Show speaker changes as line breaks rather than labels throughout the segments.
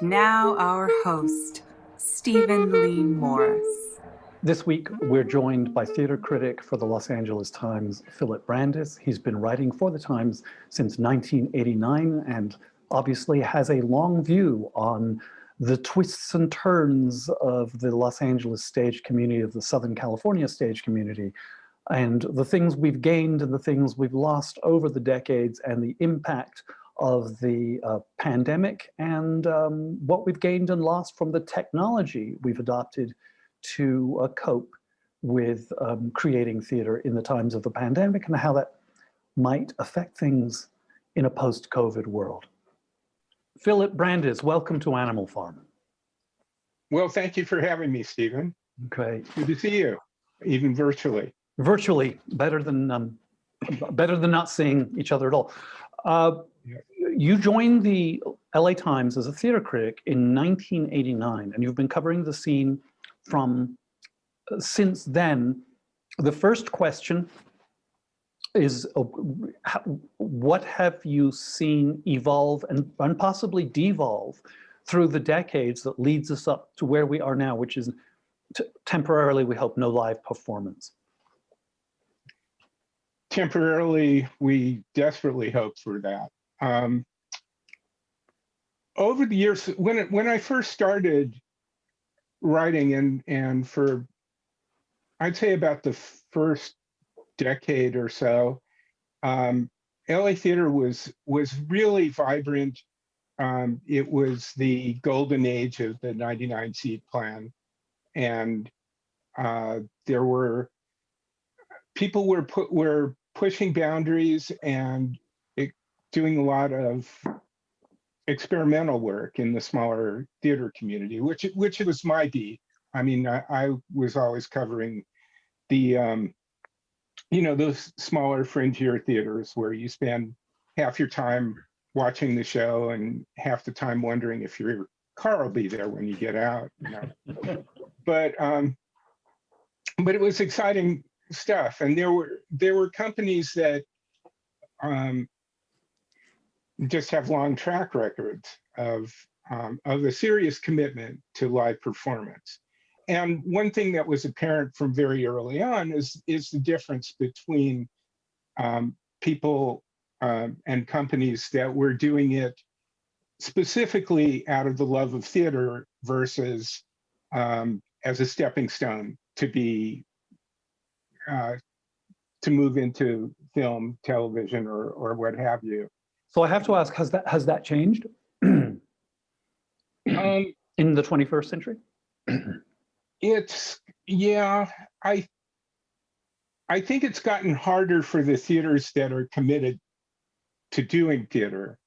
And now our host, Stephen Lee Morris.
This week, we're joined by theater critic for the Los Angeles Times, Philip Brandes. He's been writing for the Times since 1989 and obviously has a long view on the twists and turns of the Los Angeles stage community, of the Southern California stage community, and the things we've gained and the things we've lost over the decades, and the impact of the pandemic, and what we've gained and lost from the technology we've adopted to cope with creating theater in the times of the pandemic, and how that might affect things in a post-COVID world. Philip Brandes, welcome to Animal Farm.
Well, thank you for having me, Stephen.
Okay.
Good to see you, even virtually.
Virtually, better than not seeing each other at all. You joined the LA Times as a theater critic in 1989, and you've been covering the scene from since then. The first question is, what have you seen evolve and possibly devolve through the decades that leads us up to where we are now, which is temporarily, we hope, no live performance?
Temporarily, we desperately hope for that. Over the years, when I first started writing, and for, I'd say about the first decade or so, LA theater was really vibrant. It was the golden age of the 99-seat plan, and there were people were pushing boundaries and doing a lot of experimental work in the smaller theater community, which was my beat. I mean, I was always covering the those smaller, fringier theaters where you spend half your time watching the show and half the time wondering if your car will be there when you get out. But it was exciting stuff, and there were companies that just have long track records of a serious commitment to live performance. And one thing that was apparent from very early on is the difference between people and companies that were doing it specifically out of the love of theater versus as a stepping stone to move into film, television, or what have you.
So I have to ask, has that changed in the 21st century?
I think it's gotten harder for the theaters that are committed to doing theater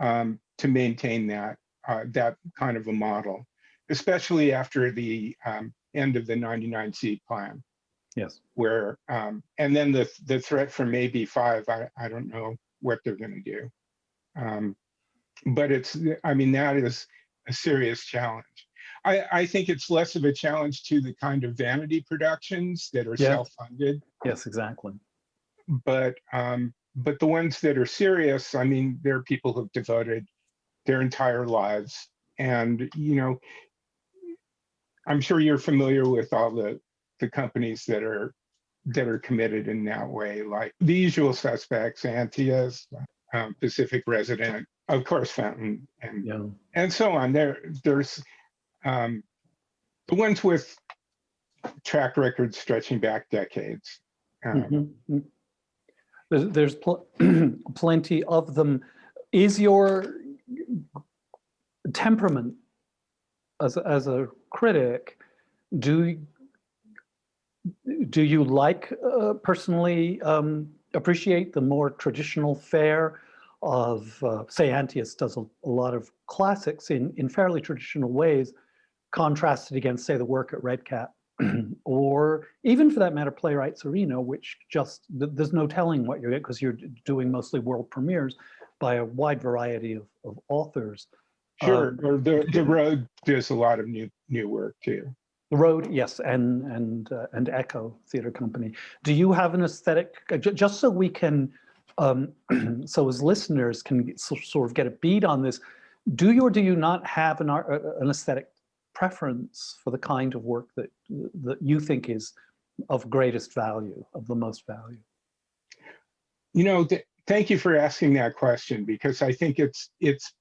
to maintain that kind of a model, especially after the end of the 99-seat plan.
Yes.
Where and then the threat from AB5, I don't know what they're going to do, but that is a serious challenge. I think it's less of a challenge to the kind of vanity productions that are self-funded.
Yes, exactly.
But the ones that are serious, I mean, there are people who've devoted their entire lives, and I'm sure you're familiar with all the companies that are committed in that way, like the usual suspects, Antias, Pacific Resident, of course, Fountain, and so on. There's the ones with track records stretching back decades.
There's plenty of them. Is your temperament as a critic, do you like personally appreciate the more traditional fare of, say, Antius does a lot of classics in fairly traditional ways, contrasted against, say, the work at Red Cat, or even for that matter, Playwrights Arena, which just, there's no telling what you get because you're doing mostly world premieres by a wide variety of authors.
Sure, or the Road does a lot of new work too.
The Road, yes, and Echo Theater Company. Do you have an aesthetic, just so we can, so as listeners can sort of get a beat on this, Do you or do you not have an aesthetic preference for the kind of work that you think is of greatest value, of the most value?
Thank you for asking that question, because I think it's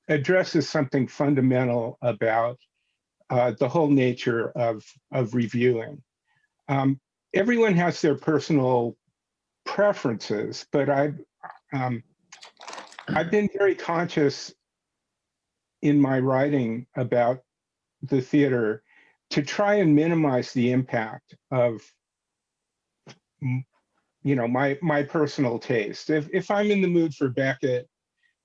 addresses something fundamental about the whole nature of reviewing. Everyone has their personal preferences, but I've been very conscious in my writing about the theater to try and minimize the impact of my personal taste. If I'm in the mood for Beckett,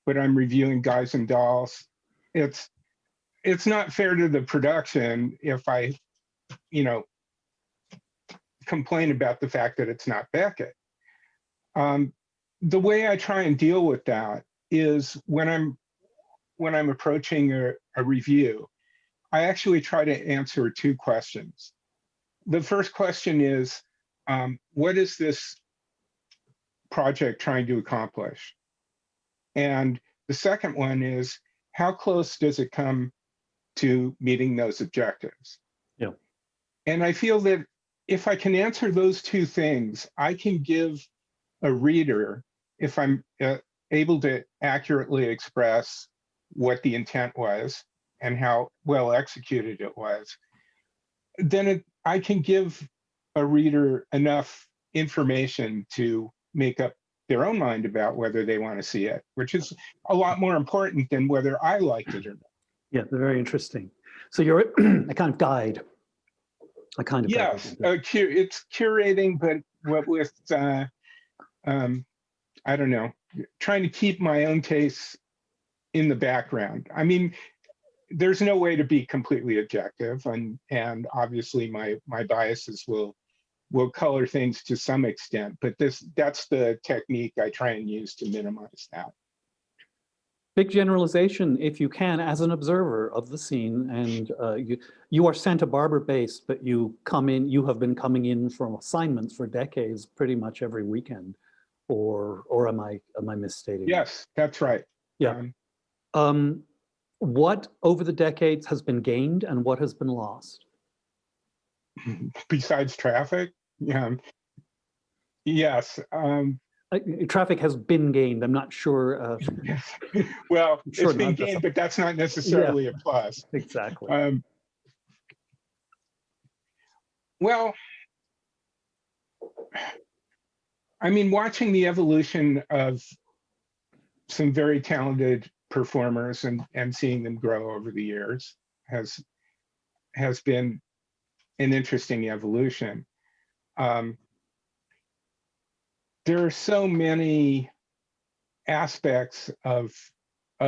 but I'm reviewing Guys and Dolls, it's not fair to the production if I complain about the fact that it's not Beckett. The way I try and deal with that is when I'm approaching a review, I actually try to answer two questions. The first question is, what is this project trying to accomplish? And the second one is, how close does it come to meeting those objectives?
Yeah.
And I feel that if I can answer those two things, I can give a reader, if I'm able to accurately express what the intent was and how well executed it was, then I can give a reader enough information to make up their own mind about whether they want to see it, which is a lot more important than whether I liked it or not.
Yeah, they're very interesting. So you're a kind of guide, a kind of
Yes,
guide.
it's curating, but what with I don't know, trying to keep my own tastes in the background. I mean, there's no way to be completely objective, and obviously my biases will color things to some extent, but that's the technique I try and use to minimize that.
Big generalization, if you can, as an observer of the scene, and you are Santa Barbara based, but you have been coming in from assignments for decades, pretty much every weekend, or am I misstating?
Yes, that's right.
Yeah. What over the decades has been gained and what has been lost?
Besides traffic, yeah. Yes.
Traffic has been gained. I'm not sure.
Well,
sure
it's been gained, but that's not necessarily a plus.
Exactly.
Well, I mean, watching the evolution of some very talented performers and seeing them grow over the years has been an interesting evolution. There are so many aspects of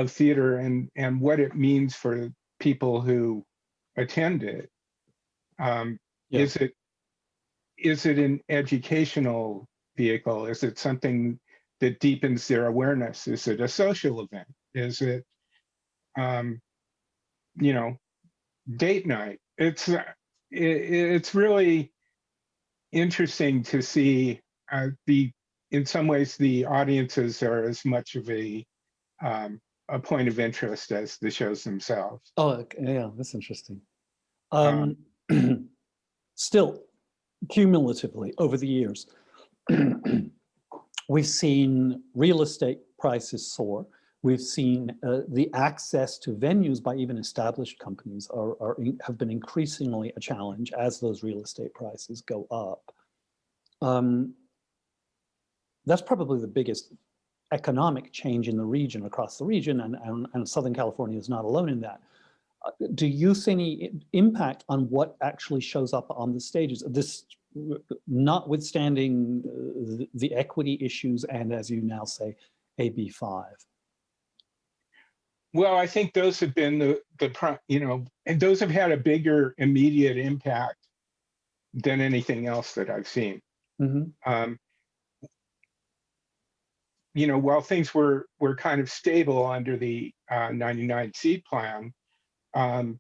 theater and what it means for people who attend it. Is it an educational vehicle? Is it something that deepens their awareness? Is it a social event? Is it date night? It's really interesting to see in some ways the audiences are as much of a point of interest as the shows themselves.
Oh, yeah, that's interesting. Still, cumulatively over the years, we've seen real estate prices soar. We've seen the access to venues by even established companies have been increasingly a challenge as those real estate prices go up. That's probably the biggest economic change in the region, across the region, and Southern California is not alone in that. Do you see any impact on what actually shows up on the stages? This, notwithstanding the equity issues and, as you now say, AB5.
Well, I think those have been and those have had a bigger immediate impact than anything else that I've seen.
Mm-hmm.
While things were kind of stable under the 99-seat plan, you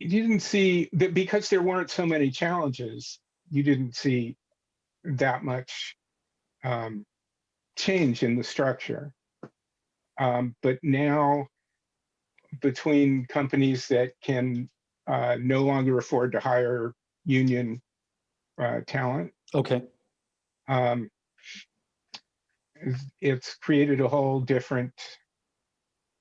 didn't see that, because there weren't so many challenges, you didn't see that much change in the structure. But now between companies that can no longer afford to hire union talent.
Okay.
Um, it's created a whole different,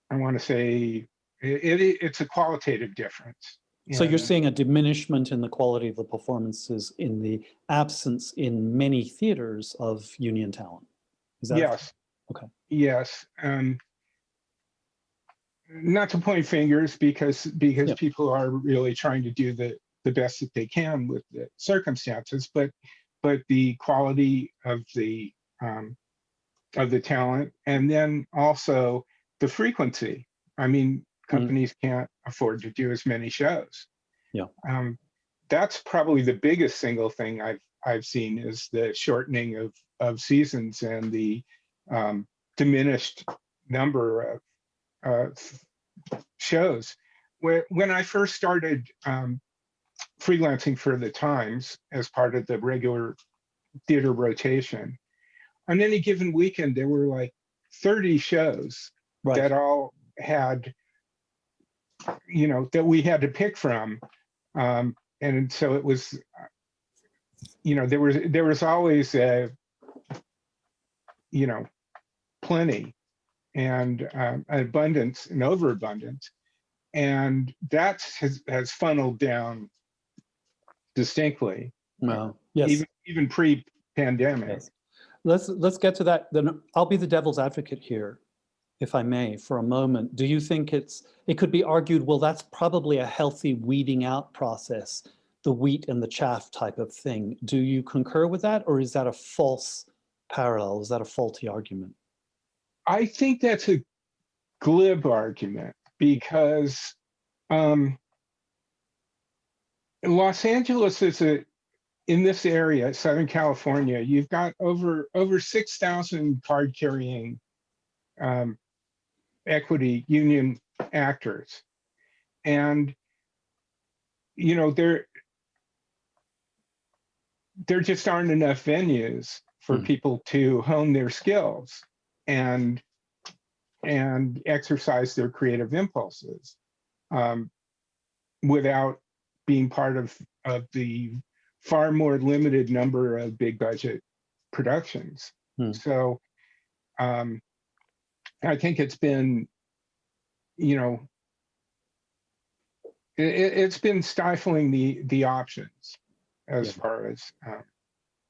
I want to say, it's a qualitative difference.
So you're
And
seeing a diminishment in the quality of the performances in the absence in many theaters of union talent. Is that
yes,
okay?
yes. Not to point fingers because
Yeah.
people are really trying to do the best that they can with the circumstances, but the quality um, of the talent, and then also the frequency. I mean, companies can't afford to do as many shows.
Yeah.
That's probably the biggest single thing I've seen is the shortening of seasons and the diminished number of shows. When I first started freelancing for the Times as part of the regular theater rotation, on any given weekend, there were like 30 shows
Right.
that all had, that we had to pick from. And so it was, there was always plenty and abundance and overabundance. And that has funneled down distinctly,
Well, yes.
even pre-pandemic.
Yes. Let's get to that. Then I'll be the devil's advocate here, if I may, for a moment. Do you think it could be argued, well, that's probably a healthy weeding out process, the wheat and the chaff type of thing. Do you concur with that, or is that a false parallel? Is that a faulty argument?
I think that's a glib argument because Los Angeles is in this area, Southern California, you've got over 6,000 card carrying equity union actors. And, there just aren't enough venues for people to hone their skills and exercise their creative impulses without being part of the far more limited number of big budget productions. So I think it's been, it's been stifling the options as far as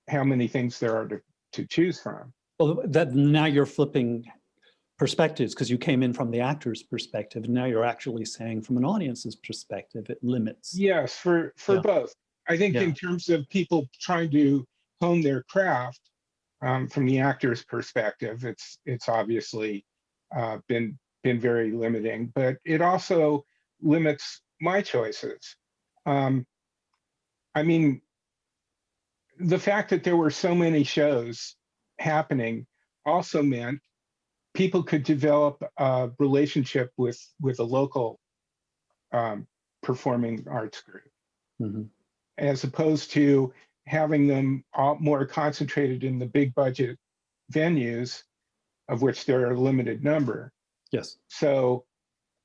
how many things there are to choose from.
Well, that now you're flipping perspectives because you came in from the actor's perspective, and now you're actually saying from an audience's perspective, it limits.
Yes, for both. I think in terms of people trying to hone their craft, from the actor's perspective, it's obviously been very limiting, but it also limits my choices. I mean, the fact that there were so many shows happening also meant people could develop a relationship with a local performing arts group, as opposed to having them all more concentrated in the big budget venues, of which there are a limited number.
Yes.
So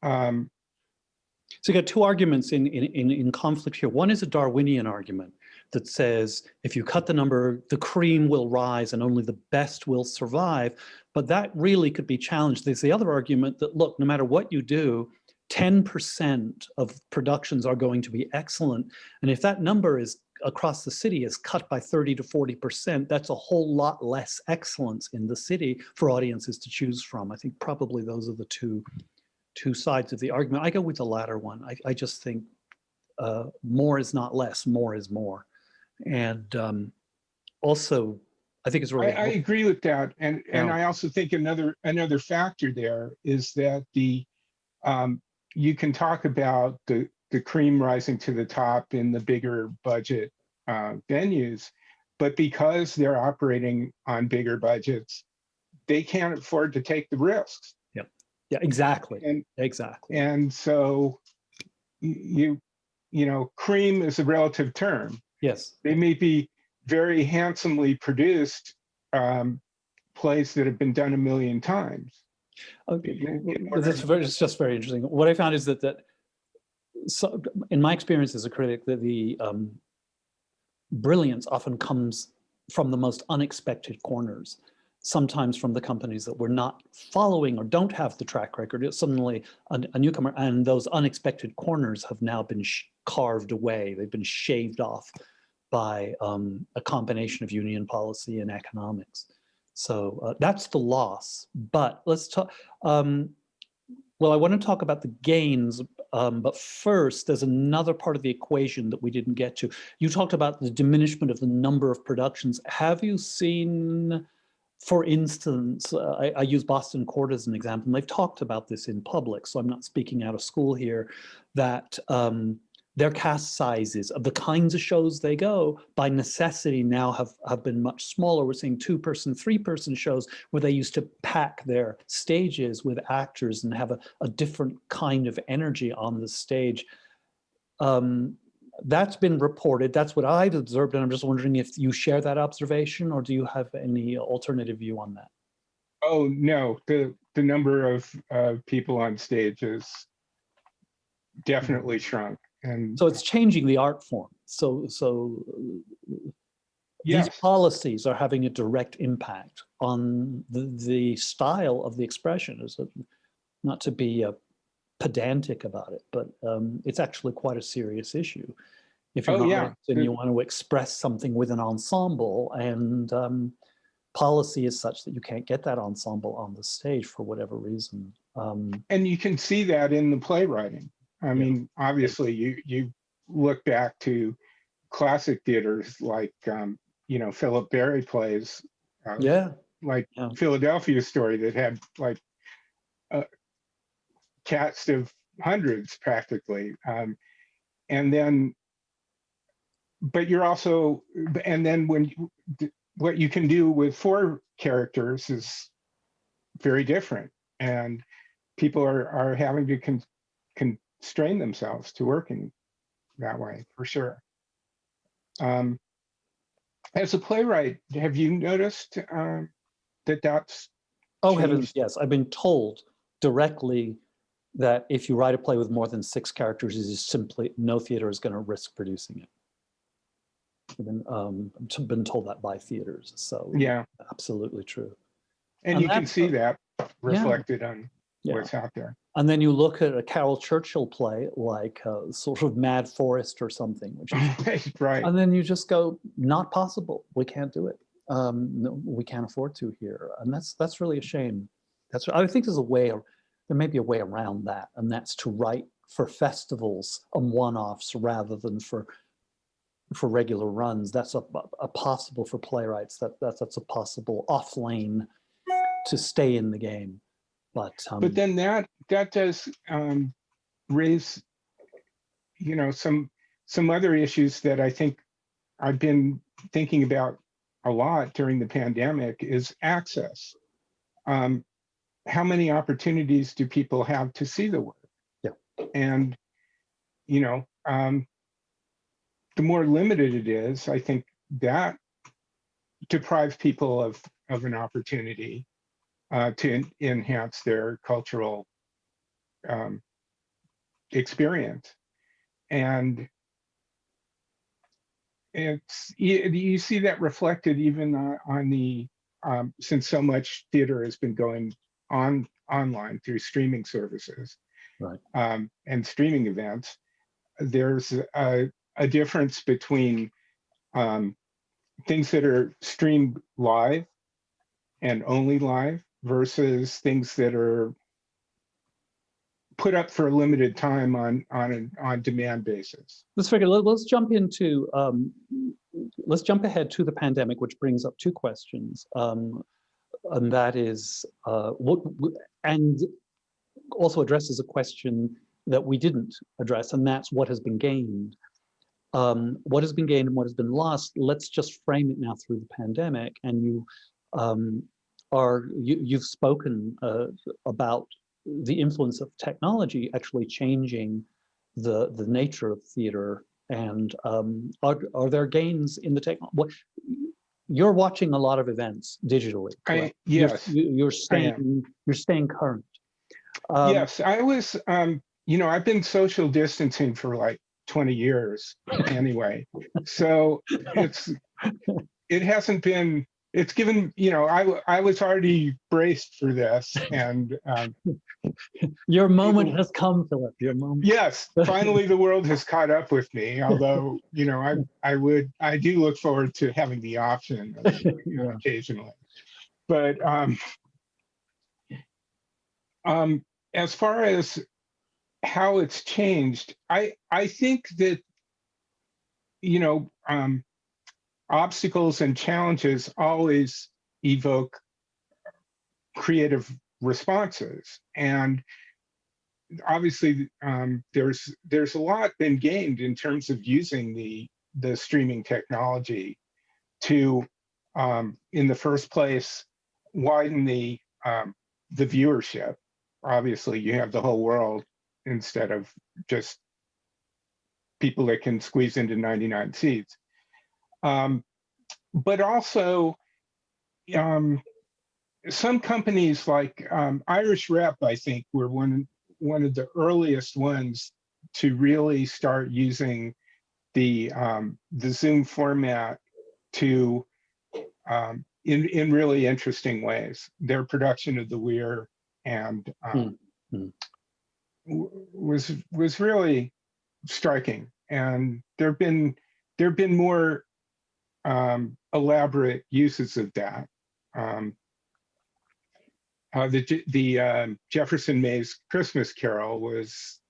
you got two arguments in conflict here. One is a Darwinian argument that says if you cut the number, the cream will rise and only the best will survive. But that really could be challenged. There's the other argument that, look, no matter what you do, 10% of productions are going to be excellent. And if that number is across the city is cut by 30 to 40%, that's a whole lot less excellence in the city for audiences to choose from. I think probably those are the two sides of the argument. I go with the latter one. I just think more is not less, more is more. And also, I think it's really.
I agree with that, and I also think another factor there is that you can talk about the cream rising to the top in the bigger budget venues, but because they're operating on bigger budgets, they can't afford to take the risks.
Yeah, exactly. Exactly.
And so you cream is a relative term.
Yes.
They may be very handsomely produced plays that have been done a million times.
Okay, it's just very interesting. What I found is that so, in my experience as a critic, that the brilliance often comes from the most unexpected corners, sometimes from the companies that we're not following or don't have the track record. It's suddenly a newcomer, and those unexpected corners have now been carved away. They've been shaved off by a combination of union policy and economics. So that's the loss. But let's talk. Well, I want to talk about the gains, but first, there's another part of the equation that we didn't get to. You talked about the diminishment of the number of productions. Have you seen, for instance, I use Boston Court as an example, and they've talked about this in public, so I'm not speaking out of school here, that their cast sizes of the kinds of shows they go by necessity now have been much smaller. We're seeing 2-person, 3-person shows where they used to pack their stages with actors and have a different kind of energy on the stage. That's been reported. That's what I've observed, and I'm just wondering if you share that observation, or do you have any alternative view on that?
Oh, no, the number of people on stage is definitely shrunk. And
so it's changing the art form. So
yes.
These policies are having a direct impact on the style of the expression. Not to be pedantic about it, but it's actually quite a serious issue. If you're not and you want to express something with an ensemble, and policy is such that you can't get that ensemble on the stage for whatever reason.
And you can see that in the playwriting. I mean, obviously, you look back to classic theaters like, Philip Barry plays, like Philadelphia Story that had like a cast of hundreds practically. And then, but you're also, and then what you can do with 4 characters is very different. And people are having to constrain themselves to working that way, for sure. As a playwright, have you noticed that that's
Oh,
changed?
heavens, yes. I've been told directly that if you write a play with more than 6 characters, it is simply, no theater is going to risk producing it. I've been told that by theaters, so
yeah,
absolutely true.
And you can see that reflected on what's out there.
And then you look at a Carol Churchill play like sort of Mad Forest or something, which is
right.
And then you just go, not possible. We can't do it. No, we can't afford to here, and that's really a shame. I think there's a way. There may be a way around that, and that's to write for festivals and one-offs rather than for regular runs. That's a possible for playwrights. That's a possible off lane to stay in the game. But
then that does raise, some other issues that I think I've been thinking about a lot during the pandemic is access. How many opportunities do people have to see the work?
Yeah.
And, the more limited it is, I think that deprives people of an opportunity to enhance their cultural experience. And you see that reflected even on the since so much theater has been going online through streaming services,
right,
and streaming events. There's a difference between things that are streamed live and only live versus things that are put up for a limited time on demand basis.
Let's jump into let's jump ahead to the pandemic, which brings up 2 questions, and that is and also addresses a question that we didn't address, and that's what has been gained. What has been gained and what has been lost. Let's just frame it now through the pandemic, and you've spoken about the influence of technology actually changing the nature of theater, and are there gains in the technology? you're watching a lot of events digitally, correct?
Yes,
You're
I am.
staying current.
Yes, I was, I've been social distancing for like 20 years anyway. So it hasn't been, it's given, I was already braced for this. And
Your moment has come, Philip. Your moment.
yes, finally the world has caught up with me. Although, I do look forward to having the option of doing it
Yeah.
occasionally. But as far as how it's changed, I think that you know obstacles and challenges always evoke creative responses, and obviously there's a lot been gained in terms of using the streaming technology to in the first place widen the viewership. Obviously you have the whole world instead of just people that can squeeze into 99 seats. But also, um, some companies like Irish Rep, I think, were one of the earliest ones to really start using the Zoom format to in really interesting ways. Their production of the Weir and was really striking, and there've been more elaborate uses of that. The Jefferson Mays Christmas Carol was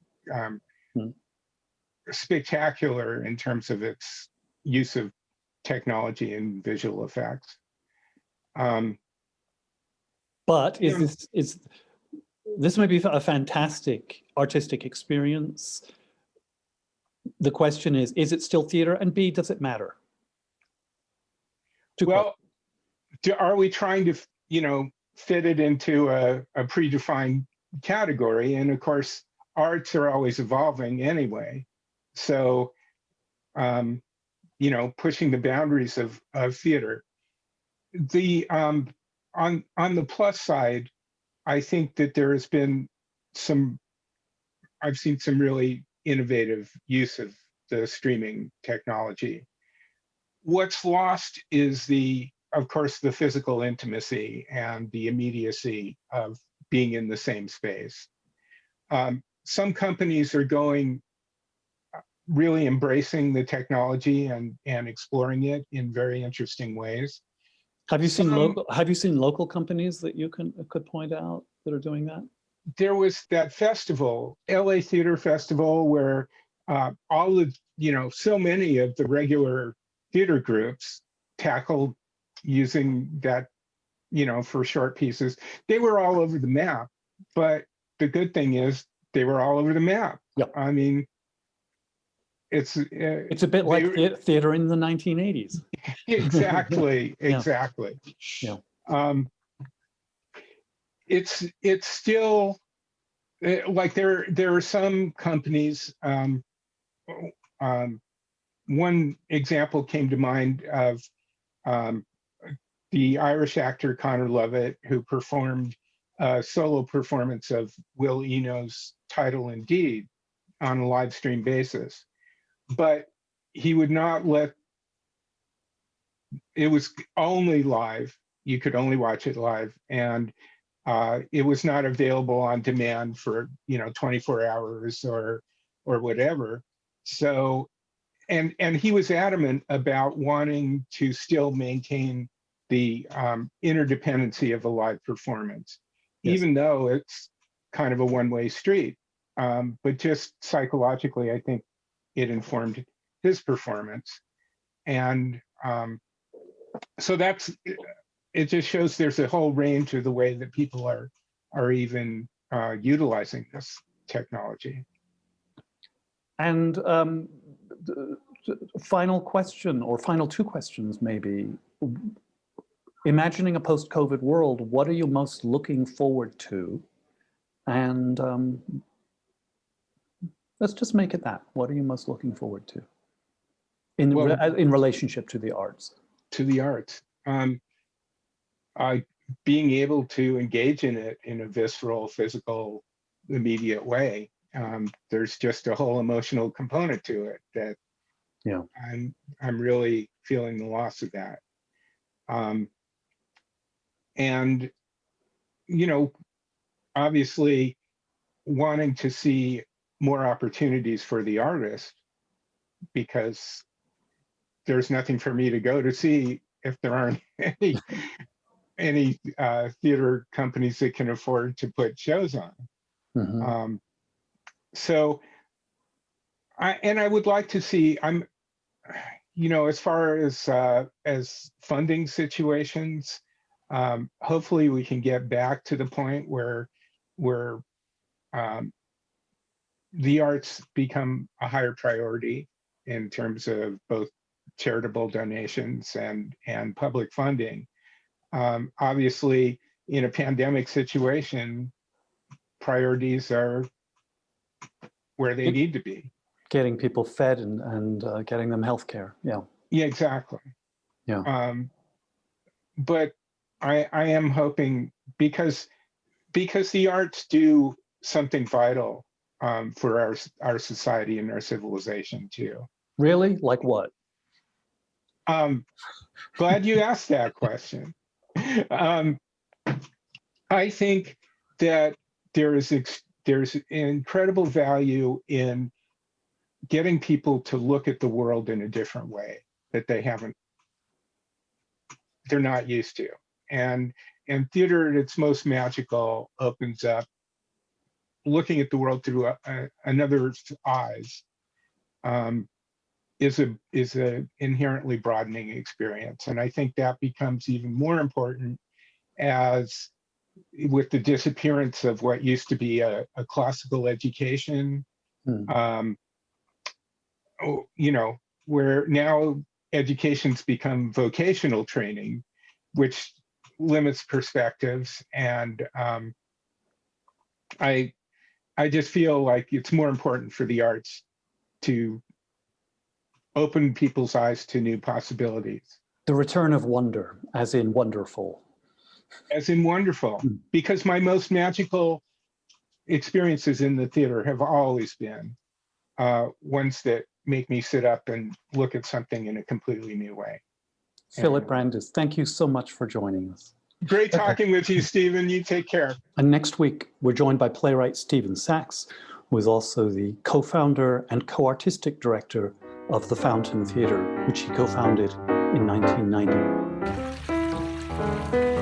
spectacular in terms of its use of technology and visual effects.
But this may be a fantastic artistic experience. The question is it still theater? And B, does it matter?
Well, are we trying to, fit it into a predefined category? And of course, arts are always evolving anyway. So, pushing the boundaries of theater. On the plus side, I think that there has been I've seen some really innovative use of the streaming technology. What's lost is of course, the physical intimacy and the immediacy of being in the same space. Some companies are really embracing the technology and exploring it in very interesting ways.
Have you seen local companies that you could point out that are doing that?
There was that festival, LA Theater Festival, where all of so many of the regular theater groups tackled using that for short pieces. They were all over the map, but the good thing is they were all over the map.
Yep.
I mean, it's
a bit like theater in the 1980s.
Exactly.
Yeah.
It's still like there are some companies. One example came to mind of the Irish actor Conor Lovett, who performed a solo performance of Will Eno's Title and Deed on a live stream basis. But he would not it was only live. You could only watch it live. And it was not available on demand for 24 hours or whatever. So, and he was adamant about wanting to still maintain the interdependency of a live performance, yes, even though it's kind of a one-way street. But just psychologically, I think it informed his performance. And so it just shows there's a whole range of the way that people are even utilizing this technology.
And final question, or final two questions maybe. Imagining a post-COVID world, what are you most looking forward to? And let's just make it that. What are you most looking forward to in relationship to the arts?
To the arts. um, being able to engage in it in a visceral, physical, immediate way. There's just a whole emotional component to it that
Yeah.
I'm really feeling the loss of that. And obviously wanting to see more opportunities for the artist, because there's nothing for me to go to see if there aren't any theater companies that can afford to put shows on.
Mm-hmm.
So I would like to see, as far as funding situations, hopefully we can get back to the point where um, the arts become a higher priority in terms of both charitable donations and public funding. Obviously, in a pandemic situation, priorities are where they need to be.
Getting people fed and getting them healthcare. Yeah.
Yeah, exactly.
Yeah.
But I am hoping, because the arts do something vital for our society and our civilization too.
Really? Like what?
Glad you asked that question. I think that there's incredible value in getting people to look at the world in a different way that they're not used to. And theater at its most magical opens up looking at the world through another's eyes. Is a inherently broadening experience. And I think that becomes even more important as with the disappearance of what used to be a classical education, where now education's become vocational training, which limits perspectives. And I just feel like it's more important for the arts to open people's eyes to new possibilities.
The return of wonder, as in wonderful.
As in wonderful, because my most magical experiences in the theater have always been ones that make me sit up and look at something in a completely new way.
Philip Brandis, thank you so much for joining us.
Great talking with you, Stephen. You take care.
And next week, we're joined by playwright Stephen Sachs, who is also the co-founder and co-artistic director of the Fountain Theatre, which he co-founded in 1990.